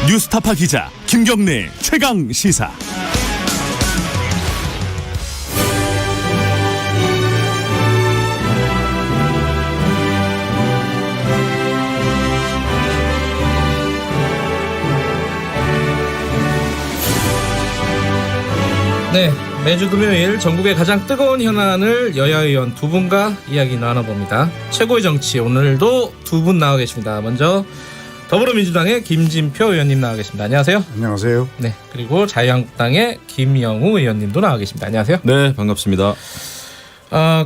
뉴스타파 기자 김경래 최강 시사. 네, 매주 금요일 전국의 가장 뜨거운 현안을 여야 의원 두 분과 이야기 나눠봅니다. 최고의 정치, 오늘도 두 분 나와 계십니다. 먼저 더불어민주당의 김진표 의원님 나와 계십니다. 안녕하세요. 안녕하세요. 네, 그리고 자유한국당의 김영우 의원님도 나와 계십니다. 안녕하세요. 네, 반갑습니다.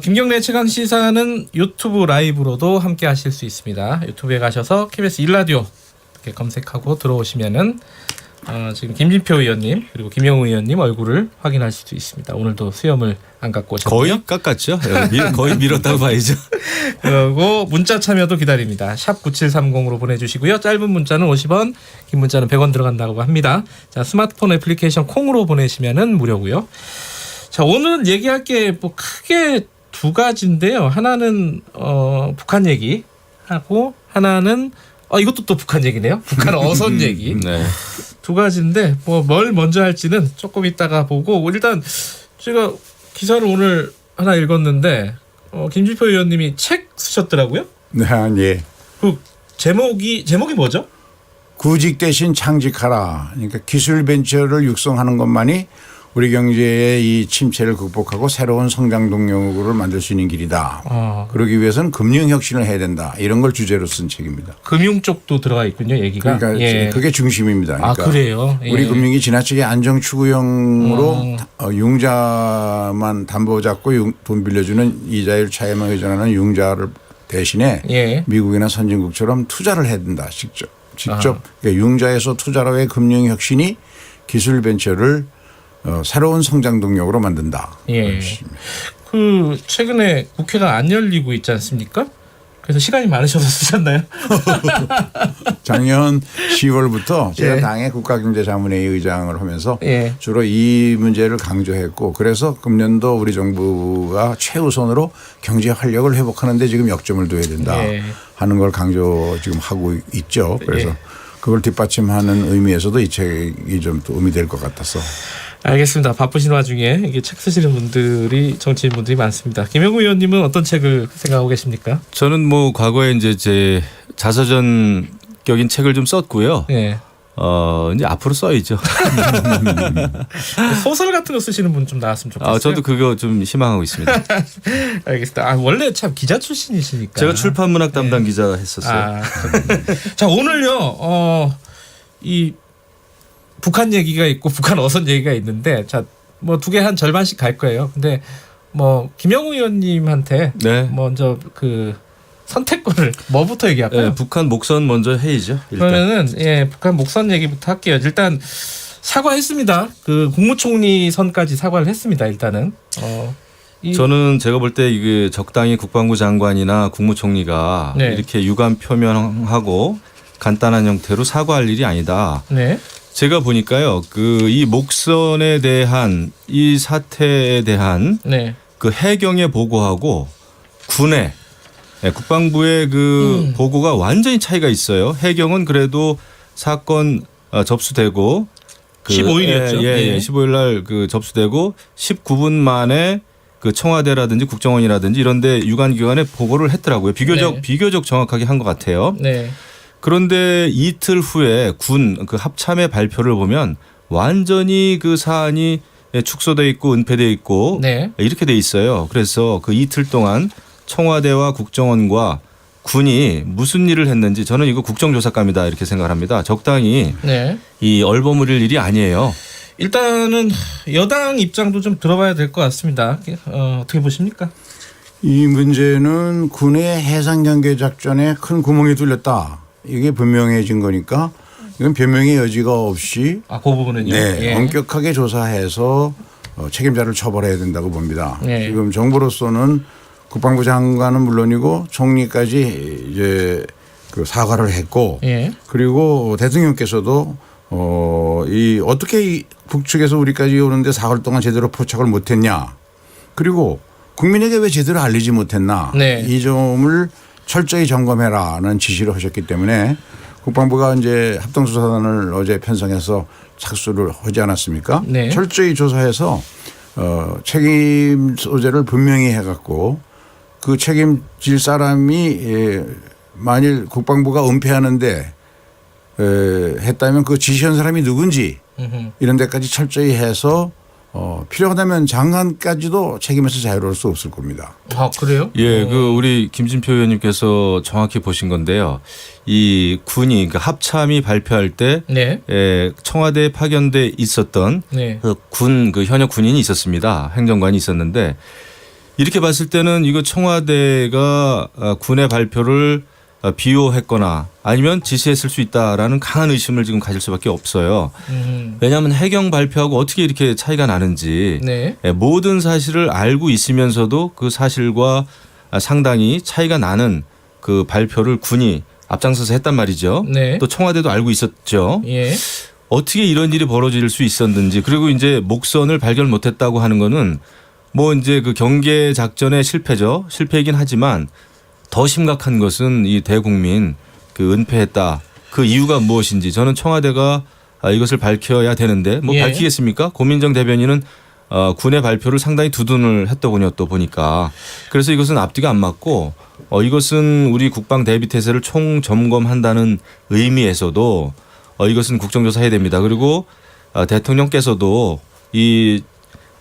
김경래 최강 시사는 유튜브 라이브로도 함께 하실 수 있습니다. 유튜브에 가셔서 KBS 1라디오 이렇게 검색하고 들어오시면은 지금 김진표 의원님 그리고 김영우 의원님 얼굴을 확인할 수 있습니다. 오늘도 수염을 안 갖고 오셨고요. 거의 깎았죠. 거의 밀었다고 봐야죠. 그리고 문자 참여도 기다립니다. 샵 9730으로 보내주시고요. 짧은 문자는 50원, 긴 문자는 100원 들어간다고 합니다. 자, 스마트폰 애플리케이션 콩으로 보내시면은 무료고요. 자, 오늘 얘기할 게 뭐 크게 두 가지인데요. 하나는 북한 얘기하고 하나는 이것도 또 북한 얘기네요. 북한 어선 얘기. 네. 두 가지인데 뭐 뭘 먼저 할지는 조금 이따가 보고, 일단 제가 기사를 오늘 하나 읽었는데 김진표 의원님이 책 쓰셨더라고요. 네, 예. 그 제목이 뭐죠? 구직 대신 창직하라. 그러니까 기술 벤처를 육성하는 것만이 우리 경제의 이 침체를 극복하고 새로운 성장 동력을 만들 수 있는 길이다. 그러기 위해서는 금융 혁신을 해야 된다. 이런 걸 주제로 쓴 책입니다. 금융 쪽도 들어가 있군요, 얘기가. 그러니까 예. 그게 중심입니다. 그러니까 그래요? 예. 우리 금융이 지나치게 안정 추구형으로 융자만 담보 잡고 돈 빌려주는 이자율 차이만 의존하는 융자를 대신에 예. 미국이나 선진국처럼 투자를 해야 된다. 직접 그러니까 융자에서 투자로의 금융 혁신이 기술 벤처를 새로운 성장 동력으로 만든다. 예. 그 최근에 국회가 안 열리고 있지 않습니까? 그래서 시간이 많으셔서 쓰셨나요? 작년 10월부터 제가 예. 당의 국가경제자문회의 의장을 하면서 예. 주로 이 문제를 강조했고, 그래서 금년도 우리 정부가 최우선으로 경제 활력을 회복하는 데 지금 역점을 둬야 된다 예. 하는 걸 강조 지금 하고 있죠. 그래서 예. 그걸 뒷받침하는 의미에서도 이 책이 좀 도움이 될 것 같아서. 알겠습니다. 바쁘신 와중에 이게 책 쓰시는 분들이, 정치인분들이 많습니다. 김영우 의원님은 어떤 책을 생각하고 계십니까? 저는 뭐 과거에 이제 제 자서전격인 책을 좀 썼고요. 예. 이제 앞으로 써야죠. 소설 같은 거 쓰시는 분 좀 나왔으면 좋겠어요. 저도 그거 좀 희망하고 있습니다. 알겠습니다. 원래 참 기자 출신이시니까. 제가 출판문학 담당 기자 했었어요. 자, 오늘요. 이 북한 얘기가 있고 북한 어선 얘기가 있는데, 자, 뭐 두 개 한 절반씩 갈 거예요. 근데 뭐 김영우 의원님한테 네. 먼저 그 선택권을 뭐부터 얘기할까요? 네, 북한 목선 먼저 해야죠. 일단. 그러면은 북한 목선 얘기부터 할게요. 일단 사과했습니다. 그 국무총리 선까지 사과를 했습니다. 일단은. 저는 제가 볼 때 이게 적당히 국방부 장관이나 국무총리가 네. 이렇게 유감 표명하고 간단한 형태로 사과할 일이 아니다. 네. 제가 보니까요, 이 목선에 대한 이 사태에 대한 네. 그 해경에 보고하고 군에 국방부의 그 보고가 완전히 차이가 있어요. 해경은 그래도 사건 접수되고 15일이었죠. 예, 15일 날 그 접수되고 19분 만에 그 청와대라든지 국정원이라든지 이런데 유관기관에 보고를 했더라고요. 비교적 정확하게 한 것 같아요. 네. 그런데 이틀 후에 군 그 합참의 발표를 보면 완전히 그 사안이 축소돼 있고 은폐돼 있고 네. 이렇게 돼 있어요. 그래서 그 이틀 동안 청와대와 국정원과 군이 무슨 일을 했는지 저는 이거 국정조사감이다 이렇게 생각을 합니다. 적당히 네. 이 얼버무릴 일이 아니에요. 일단은 여당 입장도 좀 들어봐야 될 것 같습니다. 어떻게 보십니까? 이 문제는 군의 해상 경계 작전에 큰 구멍이 뚫렸다. 이게 분명해진 거니까 이건 변명의 여지가 없이 그 부분은요. 네, 예. 엄격하게 조사해서 책임자를 처벌해야 된다고 봅니다. 예. 지금 정부로서는 국방부 장관은 물론이고 총리까지 이제 그 사과를 했고, 예. 그리고 대통령께서도 어떻게 북측에서 우리까지 오는데 4월 동안 제대로 포착을 못했냐, 그리고 국민에게 왜 제대로 알리지 못했나, 네. 이 점을 철저히 점검해라는 지시를 하셨기 때문에 국방부가 이제 합동조사단을 어제 편성해서 착수를 하지 않았습니까? 네. 철저히 조사해서 책임 소재를 분명히 해갖고 그 책임질 사람이 만일 국방부가 은폐하는데 했다면 그 지시한 사람이 누군지 이런 데까지 철저히 해서 필요하다면 장관까지도 책임에서 자유로울 수 없을 겁니다. 아 그래요? 예, 그 우리 김진표 의원님께서 정확히 보신 건데요. 이 군이 그러니까 합참이 발표할 때 네. 청와대에 파견돼 있었던 네. 그 현역 군인이 있었습니다. 행정관이 있었는데 이렇게 봤을 때는 이거 청와대가 군의 발표를 비호했거나 아니면 지시했을 수 있다라는 강한 의심을 지금 가질 수밖에 없어요. 왜냐하면 해경 발표하고 어떻게 이렇게 차이가 나는지 네. 모든 사실을 알고 있으면서도 그 사실과 상당히 차이가 나는 그 발표를 군이 앞장서서 했단 말이죠. 네. 또 청와대도 알고 있었죠. 예. 어떻게 이런 일이 벌어질 수 있었는지 그리고 이제 목선을 발견 못했다고 하는 거는 뭐 이제 그 경계 작전의 실패죠. 실패이긴 하지만 더 심각한 것은 이 대국민 그 은폐했다. 그 이유가 무엇인지 저는 청와대가 이것을 밝혀야 되는데 뭐 예. 밝히겠습니까? 고민정 대변인은 군의 발표를 상당히 두둔을 했더군요. 또 보니까. 그래서 이것은 앞뒤가 안 맞고 이것은 우리 국방 대비 태세를 총점검한다는 의미에서도 이것은 국정조사해야 됩니다. 그리고 대통령께서도 이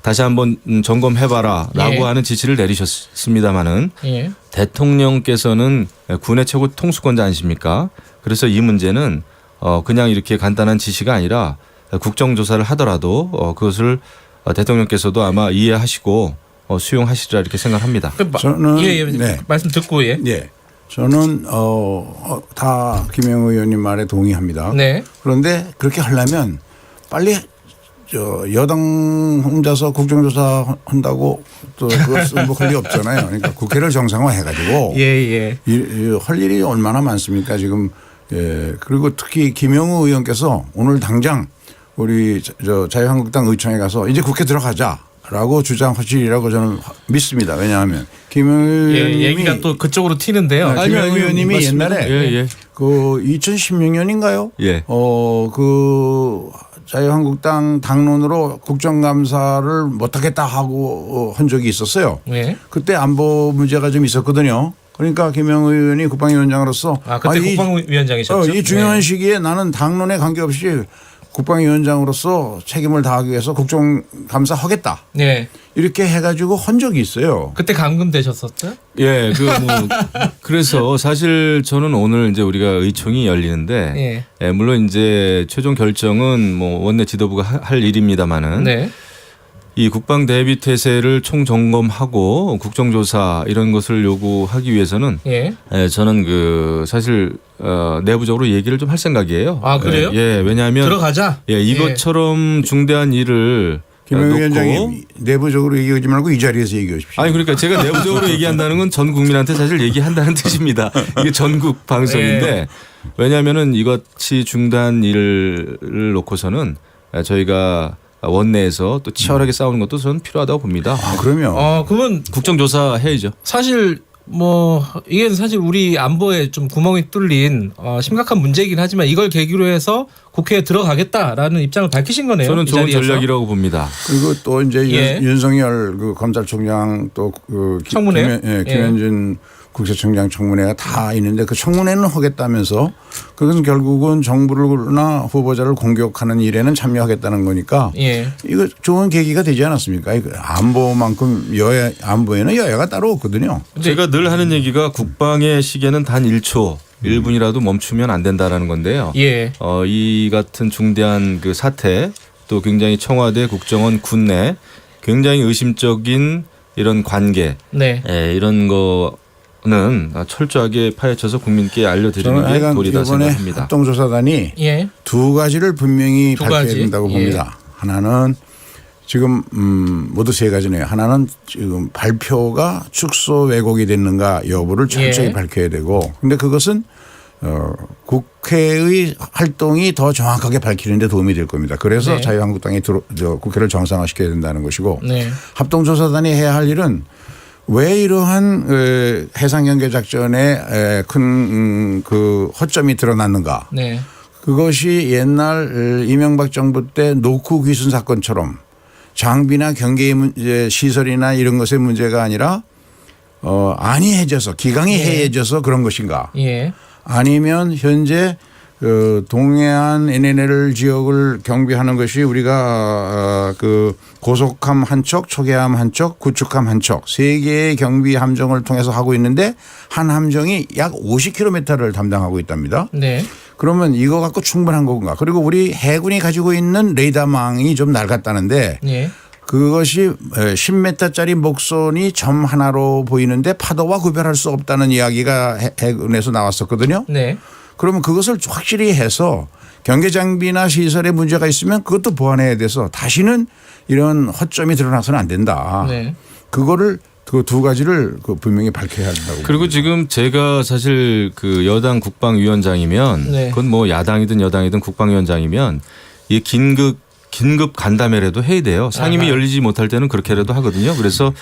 다시 한번 점검해봐라라고 예. 하는 지시를 내리셨습니다마는 예. 대통령께서는 군의 최고 통수권자 아니십니까? 그래서 이 문제는 그냥 이렇게 간단한 지시가 아니라 국정조사를 하더라도 그것을 대통령께서도 아마 이해하시고 수용하시리라 이렇게 생각합니다. 저는 예. 네. 말씀 듣고 예. 예. 저는 다 김영우 의원님 말에 동의합니다. 네. 그런데 그렇게 하려면 빨리 여당 혼자서 국정조사 한다고 또 그것은 뭐 할 리 없잖아요. 그러니까 국회를 정상화해가지고 예. 할 일이 얼마나 많습니까 지금. 예. 그리고 특히 김영우 의원께서 오늘 당장 우리 자유한국당 의총에 가서 이제 국회 들어가자라고 주장하시리라고 저는 믿습니다. 왜냐하면 김영우 의원님이 얘기가 또 그쪽으로 튀는데요. 김영우 의원님이 옛날에 그 2016년인가요? 예. 그 자유한국당 당론으로 국정감사를 못하겠다 하고 한 적이 있었어요. 예. 그때 안보 문제가 좀 있었거든요. 그러니까 김영우 의원이 국방위원장으로서 그때 국방위원장이셨죠. 이 중요한 네. 시기에 나는 당론에 관계없이 국방위원장으로서 책임을 다하기 위해서 국정감사 하겠다. 네. 이렇게 해가지고 한 적이 있어요. 그때 감금되셨었죠? 예, 그래서 사실 저는 오늘 이제 우리가 의총이 열리는데, 예, 물론 이제 최종 결정은 뭐 원내 지도부가 할 일입니다만은, 네. 이 국방 대비 태세를 총점검하고 국정조사 이런 것을 요구하기 위해서는, 예, 저는 그 사실 내부적으로 얘기를 좀 할 생각이에요. 아 그래요? 예, 왜냐하면 들어가자. 예, 이것처럼 중대한 일을 김영우 위원장님 내부적으로 얘기하지 말고 이 자리에서 얘기하십시오. 아니 그러니까 제가 내부적으로 얘기한다는 건 전 국민한테 사실 얘기한다는 뜻입니다. 이게 전국 방송인데 왜냐하면은 이것이 중대한 일을 놓고서는 저희가 원내에서 또 치열하게 싸우는 것도 저는 필요하다고 봅니다. 아, 그러면 그러면 국정조사 해야죠. 사실 뭐 이게 사실 우리 안보에 좀 구멍이 뚫린 심각한 문제이긴 하지만 이걸 계기로 해서 국회에 들어가겠다라는 입장을 밝히신 거네요. 저는 좋은 자리에서. 전략이라고 봅니다. 그리고 또 이제 예. 윤석열 그 검찰총장 또 그 청문회 김현준 국세청장 청문회가 다 있는데 그 청문회는 하겠다면서 그것은 결국은 정부나 후보자를 공격하는 일에는 참여하겠다는 거니까 이거 좋은 계기가 되지 않았습니까? 이거 안보만큼 안보에는 여야가 따로 없거든요. 제가 늘 하는 얘기가 국방의 시계는 단 1초 1분이라도 멈추면 안 된다라는 건데요. 이 같은 중대한 그 사태 또 굉장히 청와대 국정원 군내 굉장히 의심적인 이런 관계 이런 거는 철저하게 파헤쳐서 국민께 알려드리는 게 도리다 생각합니다. 합동조사단이 두 가지를 분명히 밝혀야 된다고 봅니다. 하나는 지금 모두 세 가지네요. 하나는 지금 발표가 축소 왜곡이 됐는가 여부를 철저히 밝혀야 되고 근데 그것은 국회의 활동이 더 정확하게 밝히는 데 도움이 될 겁니다. 그래서 자유한국당이 국회를 정상화시켜야 된다는 것이고 합동조사단이 해야 할 일은 왜 이러한 해상 경계 작전에 큰 그 허점이 드러났는가? 네. 그것이 옛날 이명박 정부 때 노크 귀순 사건처럼 장비나 경계 시설이나 이런 것의 문제가 아니라 안이해져서 기강이 해해져서 그런 것인가? 예. 아니면 현재 그 동해안 NNL 지역을 경비하는 것이 우리가 그 고속함 한 척, 초계함 한 척, 구축함 한 척 세 개의 경비 함정을 통해서 하고 있는데 한 함정이 약 50km를 담당하고 있답니다. 네. 그러면 이거 갖고 충분한 건가? 그리고 우리 해군이 가지고 있는 레이더망이 좀 낡았다는데 예. 그것이 10m짜리 목선이 점 하나로 보이는데 파도와 구별할 수 없다는 이야기가 해군에서 나왔었거든요. 네. 그러면 그것을 확실히 해서 경계 장비나 시설에 문제가 있으면 그것도 보완해야 돼서 다시는 이런 허점이 드러나서는 안 된다. 네. 그거를 그 두 가지를 분명히 밝혀야 한다고. 그리고 봅니다. 지금 제가 사실 그 여당 국방위원장이면 네. 그건 뭐 야당이든 여당이든 국방위원장이면 이 긴급 간담회라도 해야 돼요. 상임위 아하. 열리지 못할 때는 그렇게라도 하거든요. 그래서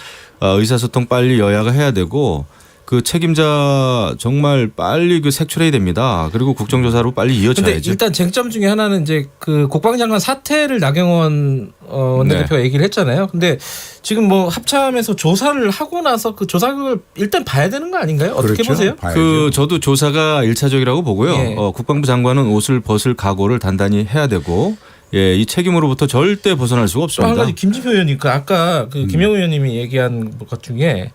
의사소통 빨리 여야가 해야 되고 그 책임자 정말 빨리 그 색출해야 됩니다. 그리고 국정조사로 빨리 근데 이어져야죠. 일단 쟁점 중에 하나는 이제 그 국방장관 사퇴를 나경원 원내대표가 네. 얘기를 했잖아요. 근데 지금 뭐 합참에서 조사를 하고 나서 그 조사를 일단 봐야 되는 거 아닌가요? 어떻게 그렇죠. 보세요? 봐야죠. 그 저도 조사가 1차적이라고 보고요. 예. 국방부 장관은 옷을 벗을 각오를 단단히 해야 되고 예, 이 책임으로부터 절대 벗어날 수가 또 한 없습니다. 가지 김진표 의원이니까 아까 그 김영우 의원님이 얘기한 것 중에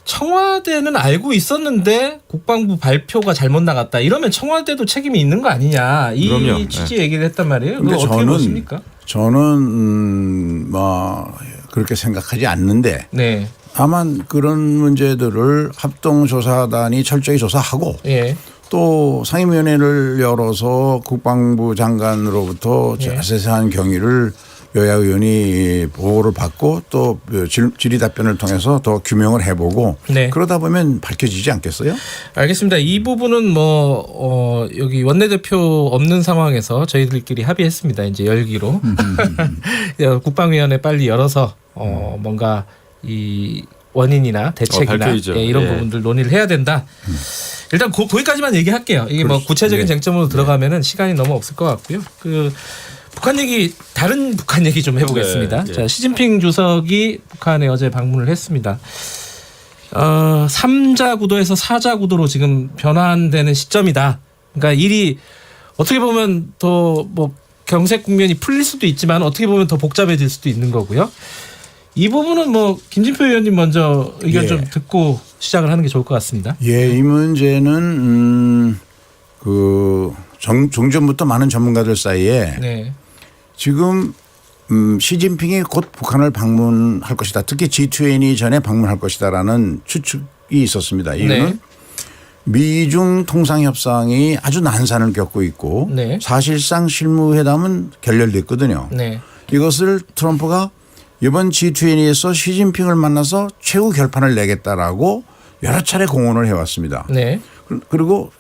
청와대는 알고 있었는데 국방부 발표가 잘못 나갔다. 이러면 청와대도 책임이 있는 거 아니냐. 이 그럼요. 취지 얘기를 했단 말이에요. 근데 그거 어떻게 보십니까? 저는 뭐 그렇게 생각하지 않는데 네. 다만 그런 문제들을 합동조사단이 철저히 조사하고 예. 또 상임위원회를 열어서 국방부 장관으로부터 예. 자세한 경위를 여야 의원이 보고를 받고 또 질의 답변을 통해서 더 규명을 해보고 네. 그러다 보면 밝혀지지 않겠어요? 알겠습니다. 이 부분은 뭐 여기 원내대표 없는 상황에서 저희들끼리 합의했습니다. 이제 열기로 국방위원회 빨리 열어서 뭔가 이 원인이나 대책이나 밝혀야죠. 이런 예. 부분들 논의를 해야 된다. 일단 거기까지만 얘기할게요. 이게 뭐 구체적인 네. 쟁점으로 들어가면은 시간이 너무 없을 것 같고요. 그 북한 얘기 다른 북한 얘기 좀 해보겠습니다. 네, 네. 자, 시진핑 주석이 북한에 어제 방문을 했습니다. 3자 구도에서 4자 구도로 지금 변환되는 시점이다. 그러니까 일이 어떻게 보면 더 뭐 경색 국면이 풀릴 수도 있지만 어떻게 보면 더 복잡해질 수도 있는 거고요. 이 부분은 뭐 김진표 의원님 먼저 의견 예. 좀 듣고 시작을 하는 게 좋을 것 같습니다. 예, 이 문제는 그 종전부터 많은 전문가들 사이에 네. 지금 시진핑이 곧 북한을 방문할 것이다. 특히 G20 전에 방문할 것이다라는 추측이 있었습니다. 이유는 네. 미중 통상협상이 아주 난산을 겪고 있고 네. 사실상 실무회담은 결렬됐거든요. 네. 이것을 트럼프가 이번 G20에서 시진핑을 만나서 최후 결판을 내겠다라고 여러 차례 공언을 해왔습니다. 네. 그리고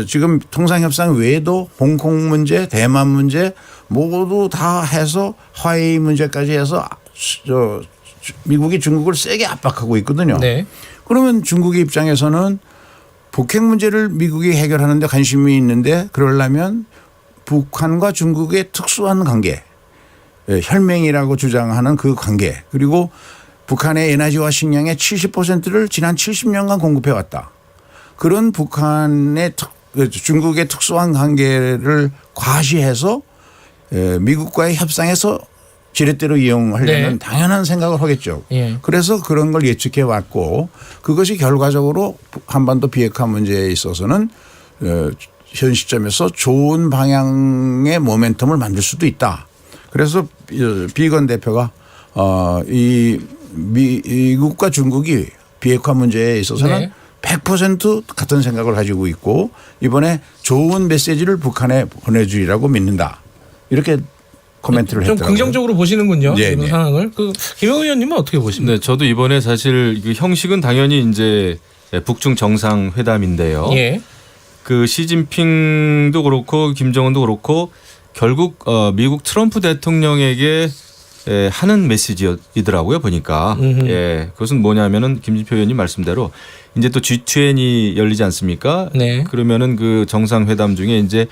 지금 통상협상 외에도 홍콩 문제, 대만 문제 모두 다 해서 화해이 문제까지 해서 미국이 중국을 세게 압박하고 있거든요. 네. 그러면 중국의 입장에서는 북핵 문제를 미국이 해결하는 데 관심이 있는데 그러려면 북한과 중국의 특수한 관계, 혈맹이라고 주장하는 그 관계 그리고 북한의 에너지와 식량의 70%를 지난 70년간 공급해 왔다. 그런 북한의 중국의 특수한 관계를 과시해서 미국과의 협상에서 지렛대로 이용하려는 네. 당연한 생각을 하겠죠. 예. 그래서 그런 걸 예측해 왔고 그것이 결과적으로 한반도 비핵화 문제에 있어서는 현 시점에서 좋은 방향의 모멘텀을 만들 수도 있다. 그래서 비건 대표가 이 미국과 중국이 비핵화 문제에 있어서는 네. 100% 같은 생각을 가지고 있고 이번에 좋은 메시지를 북한에 보내주리라고 믿는다. 이렇게 코멘트를 좀 했더라고요. 긍정적으로 보시는군요. 네, 이런 네. 상황을. 그 김영우 의원님은 어떻게 보십니까? 네, 저도 이번에 사실 그 형식은 당연히 이제 북중 정상회담인데요. 예. 그 시진핑도 그렇고 김정은도 그렇고 결국 미국 트럼프 대통령에게 하는 메시지이더라고요 보니까. 예, 그것은 뭐냐면은 김진표 의원님 말씀대로 이제 또 G20이 열리지 않습니까? 네. 그러면은 그 정상회담 중에 이제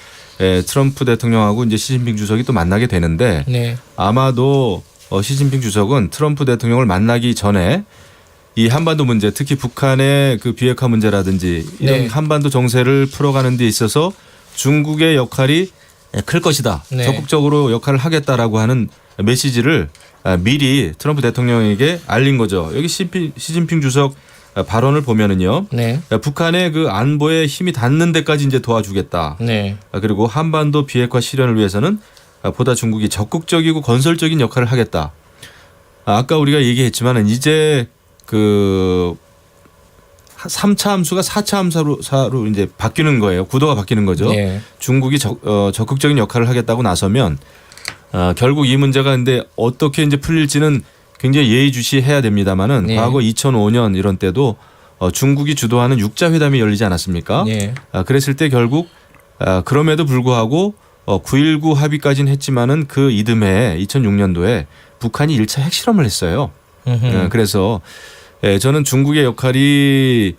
트럼프 대통령하고 이제 시진핑 주석이 또 만나게 되는데 네. 아마도 시진핑 주석은 트럼프 대통령을 만나기 전에 이 한반도 문제, 특히 북한의 그 비핵화 문제라든지 이런 네. 한반도 정세를 풀어가는 데 있어서 중국의 역할이 클 것이다. 네. 적극적으로 역할을 하겠다라고 하는 메시지를 미리 트럼프 대통령에게 알린 거죠. 여기 시진핑 주석 발언을 보면은요. 네. 북한의 그 안보에 힘이 닿는 데까지 이제 도와주겠다. 네. 그리고 한반도 비핵화 실현을 위해서는 보다 중국이 적극적이고 건설적인 역할을 하겠다. 아까 우리가 얘기했지만은 이제 그 3차 함수가 4차 함수로 이제 바뀌는 거예요. 구도가 바뀌는 거죠. 네. 중국이 적극적인 역할을 하겠다고 나서면 결국 이 문제가 근데 어떻게 이제 풀릴지는 굉장히 예의주시해야 됩니다만은 네. 과거 2005년 이런 때도 중국이 주도하는 육자 회담이 열리지 않았습니까? 네. 그랬을 때 결국 그럼에도 불구하고 9.19 합의까지는 했지만은 그 이듬해 2006년도에 북한이 1차 핵실험을 했어요. 그래서 저는 중국의 역할이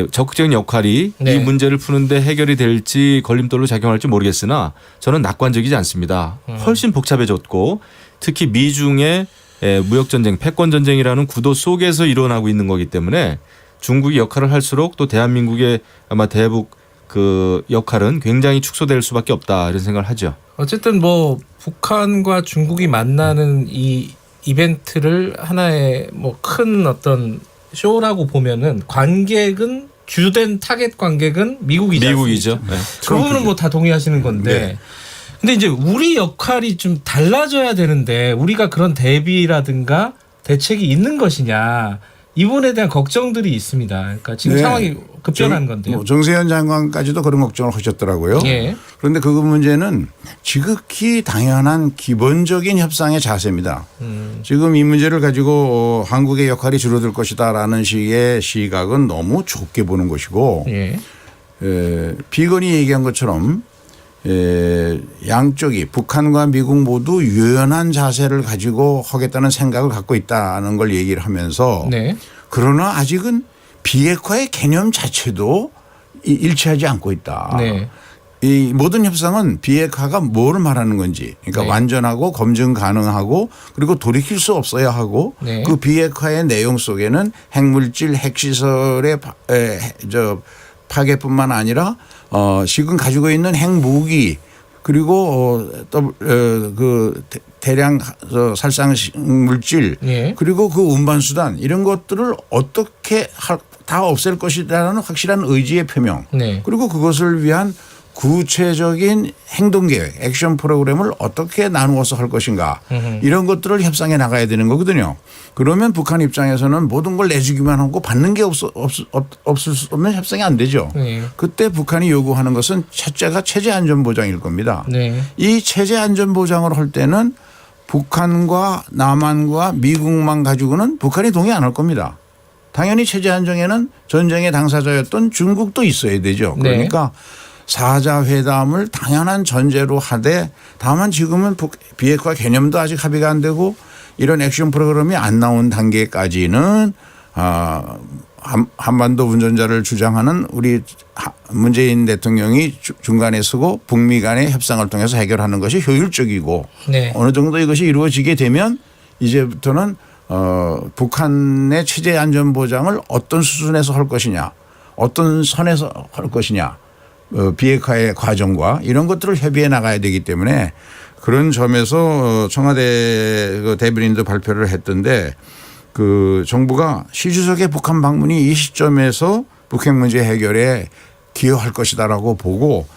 적극적인 역할이 네. 이 문제를 푸는데 해결이 될지 걸림돌로 작용할지 모르겠으나 저는 낙관적이지 않습니다. 훨씬 복잡해졌고 특히 미중의 무역전쟁, 패권전쟁이라는 구도 속에서 일어나고 있는 거기 때문에 중국이 역할을 할수록 또 대한민국의 아마 대북 그 역할은 굉장히 축소될 수밖에 없다 이런 생각을 하죠. 어쨌든 뭐 북한과 중국이 만나는 이 이벤트를 하나의 뭐 큰 어떤 쇼라고 보면은 관객은 주된 타겟 관객은 미국이지 미국이죠. 않습니까? 네. 그 부분은 뭐 다 동의하시는 건데. 네. 근데 이제 우리 역할이 좀 달라져야 되는데 우리가 그런 대비라든가 대책이 있는 것이냐 이 부분에 대한 걱정들이 있습니다. 그러니까 지금 네. 상황이 급변한 건데요. 정세현 장관까지도 그런 걱정을 하셨더라고요. 예. 그런데 그 문제는 지극히 당연한 기본적인 협상의 자세입니다. 지금 이 문제를 가지고 한국의 역할이 줄어들 것이다라는 식의 시각은 너무 좁게 보는 것이고 예. 비건이 얘기한 것처럼 양쪽이 북한과 미국 모두 유연한 자세를 가지고 하겠다는 생각을 갖고 있다는 걸 얘기를 하면서 네. 그러나 아직은 비핵화의 개념 자체도 일치하지 않고 있다. 네. 이 모든 협상은 비핵화가 뭘 말하는 건지 그러니까 네. 완전하고 검증 가능하고 그리고 돌이킬 수 없어야 하고 네. 그 비핵화의 내용 속에는 핵물질 핵시설의 파괴뿐만 아니라 지금 가지고 있는 핵무기 그리고 또 그 대량 살상 물질 예. 그리고 그 운반 수단 이런 것들을 어떻게 다 없앨 것이라는 확실한 의지의 표명 네. 그리고 그것을 위한 구체적인 행동 계획, 액션 프로그램을 어떻게 나누어서 할 것인가 이런 것들을 협상해 나가야 되는 거거든요. 그러면 북한 입장에서는 모든 걸 내주기만 하고 받는 게 없을 수 없는 협상이 안 되죠. 네. 그때 북한이 요구하는 것은 첫째가 체제 안전 보장일 겁니다. 네. 이 체제 안전 보장을 할 때는 북한과 남한과 미국만 가지고는 북한이 동의 안 할 겁니다. 당연히 체제 안정에는 전쟁의 당사자였던 중국도 있어야 되죠. 그러니까 사자 회담을 당연한 전제로 하되 다만 지금은 비핵화 개념도 아직 합의가 안 되고 이런 액션 프로그램이 안 나온 단계까지는 한반도 운전자를 주장하는 우리 문재인 대통령이 중간에 서고 북미 간의 협상을 통해서 해결하는 것이 효율적이고 네. 어느 정도 이것이 이루어지게 되면 이제부터는 북한의 체제 안전 보장을 어떤 수준에서 할 것이냐 어떤 선에서 할 것이냐 비핵화의 과정과 이런 것들을 협의해 나가야 되기 때문에 그런 점에서 청와대 그 대변인도 발표를 했던데 그 정부가 시 주석의 북한 방문이 이 시점에서 북핵 문제 해결에 기여할 것이다라고 보고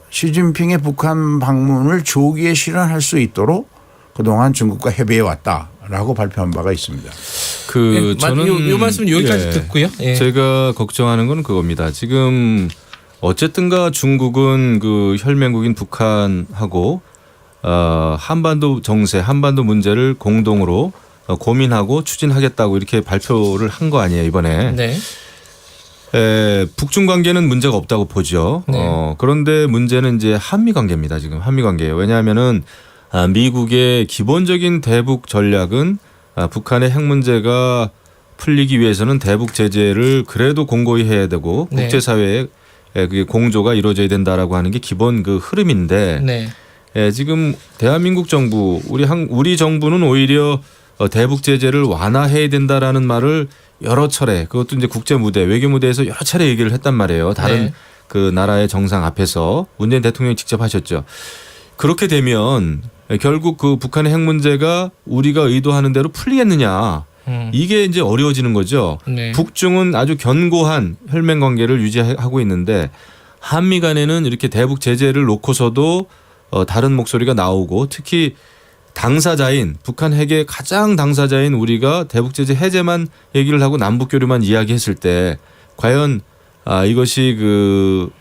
시진핑의 북한 방문을 조기에 실현할 수 있도록 그동안 중국과 협의해 왔다라고 발표한 바가 있습니다. 네, 저는 요 말씀 여기까지 듣고요. 예. 제가 걱정하는 건 그겁니다. 지금 어쨌든가 중국은 그 혈맹국인 북한하고 한반도 정세, 한반도 문제를 공동으로 고민하고 추진하겠다고 이렇게 발표를 한 거 아니에요 이번에. 네. 북중 관계는 문제가 없다고 보죠. 네. 그런데 문제는 이제 한미 관계입니다. 지금 한미 관계예요. 왜냐하면은 미국의 기본적인 대북 전략은 북한의 핵 문제가 풀리기 위해서는 대북 제재를 그래도 공고히 해야 되고 네. 국제사회에 그게 공조가 이루어져야 된다라고 하는 게 기본 그 흐름인데 네. 지금 대한민국 정부 우리 정부는 오히려 대북 제재를 완화해야 된다라는 말을 여러 차례 그것도 이제 국제 무대 외교 무대에서 여러 차례 얘기를 했단 말이에요. 다른 네. 그 나라의 정상 앞에서 문재인 대통령이 직접 하셨죠. 그렇게 되면 결국 그 북한의 핵 문제가 우리가 의도하는 대로 풀리겠느냐. 이게 이제 어려워지는 거죠. 네. 북중은 아주 견고한 혈맹 관계를 유지하고 있는데 한미 간에는 이렇게 대북 제재를 놓고서도 다른 목소리가 나오고 특히 당사자인 북한 핵의 가장 당사자인 우리가 대북 제재 해제만 얘기를 하고 남북 교류만 이야기했을 때 과연 이것이 그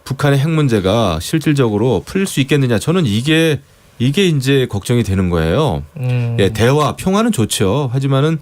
북한의 핵 문제가 실질적으로 풀릴 수 있겠느냐. 저는 이게 이제 걱정이 되는 거예요. 예, 대화, 평화는 좋죠. 하지만은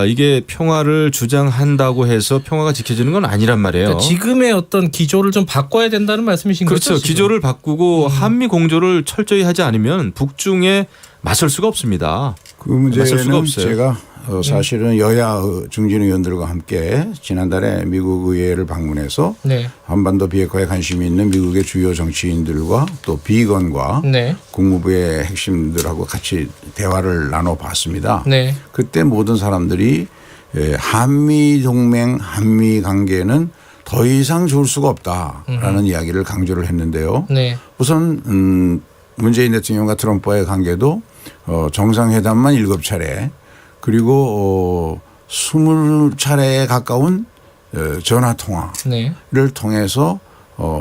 이게 평화를 주장한다고 해서 평화가 지켜지는 건 아니란 말이에요. 그러니까 지금의 어떤 기조를 좀 바꿔야 된다는 말씀이신 거죠? 그렇죠. 지금? 기조를 바꾸고 한미 공조를 철저히 하지 않으면 북중에 맞설 수가 없습니다. 그 맞설 수가 문제는 없어요. 제가 사실은 여야 중진 의원들과 함께 지난달에 미국 의회를 방문해서 네. 한반도 비핵화에 관심이 있는 미국의 주요 정치인들과 또 비건과 네. 국무부의 핵심들하고 같이 대화를 나눠봤습니다. 네. 그때 모든 사람들이 한미 동맹, 한미 관계는 더 이상 좋을 수가 없다라는 이야기를 강조를 했는데요. 네. 우선 문재인 대통령과 트럼프와의 관계도 정상회담만 7차례 그리고 20차례에 가까운 전화 통화를 네. 통해서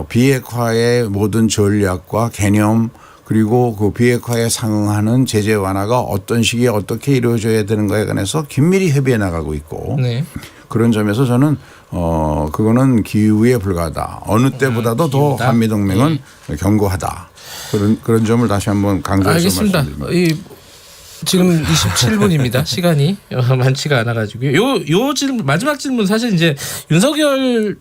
비핵화의 모든 전략과 개념 그리고 그 비핵화에 상응하는 제재 완화가 어떤 시기에 어떻게 이루어져야 되는가에 관해서 긴밀히 협의해 나가고 있고 네. 그런 점에서 저는 그거는 기후에 불과하다. 어느 때보다도 더 기후다? 한미 동맹은 견고하다. 그런 점을 다시 한번 강조해서 알겠습니다. 말씀드립니다. 지금 27분입니다. 시간이 많지가 않아가지고요. 요 질문 마지막 질문 사실 이제 윤석열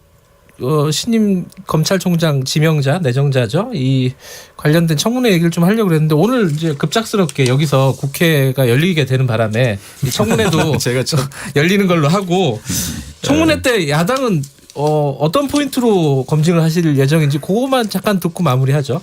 신임 검찰총장 지명자 내정자죠. 이 관련된 청문회 얘기를 좀 하려고 그랬는데 오늘 이제 급작스럽게 여기서 국회가 열리게 되는 바람에 이 청문회도 제가 참 열리는 걸로 하고 청문회 때 야당은 어떤 포인트로 검증을 하실 예정인지 그것만 잠깐 듣고 마무리하죠.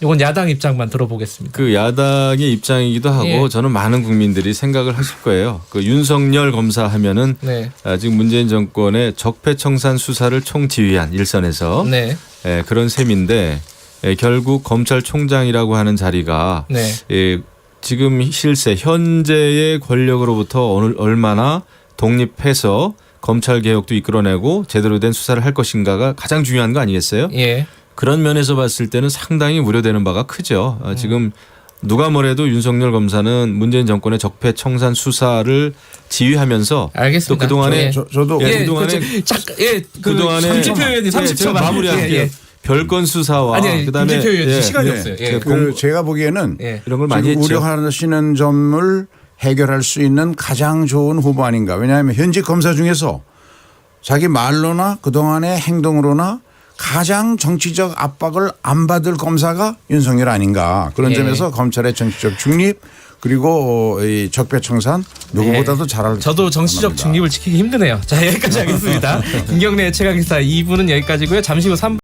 이건 야당 입장만 들어보겠습니다. 그 야당의 입장이기도 하고 예. 저는 많은 국민들이 생각을 하실 거예요. 그 윤석열 검사 하면은 네. 지금 문재인 정권의 적폐청산 수사를 총지휘한 일선에서 네. 그런 셈인데 결국 검찰총장이라고 하는 자리가 네. 지금 실세 현재의 권력으로부터 얼마나 독립해서 검찰 개혁도 이끌어내고 제대로 된 수사를 할 것인가가 가장 중요한 거 아니겠어요? 예. 그런 면에서 봤을 때는 상당히 우려되는 바가 크죠. 지금 누가 뭐래도 윤석열 검사는 문재인 정권의 적폐청산 수사를 지휘하면서 알겠습니다. 또 그동안에 저도 그동안에 그동안에 삼지표 의원님 30초 제가 마무리할게요. 예. 별건 수사와 아니, 그다음에 김진표 의원님 시간이 없어요. 예. 제가 보기에는 예. 이런 걸 많이 지금 했죠. 우려하시는 점을 해결할 수 있는 가장 좋은 후보 아닌가. 왜냐하면 현직 검사 중에서 자기 말로나 그동안의 행동으로나 가장 정치적 압박을 안 받을 검사가 윤석열 아닌가. 그런 예. 점에서 검찰의 정치적 중립 그리고 이 적폐청산 누구보다도 잘할 저도 정치적 중립을 지키기 힘드네요. 자, 여기까지 하겠습니다. 김경래 최강기사 2부는 여기까지고요. 잠시 후 3부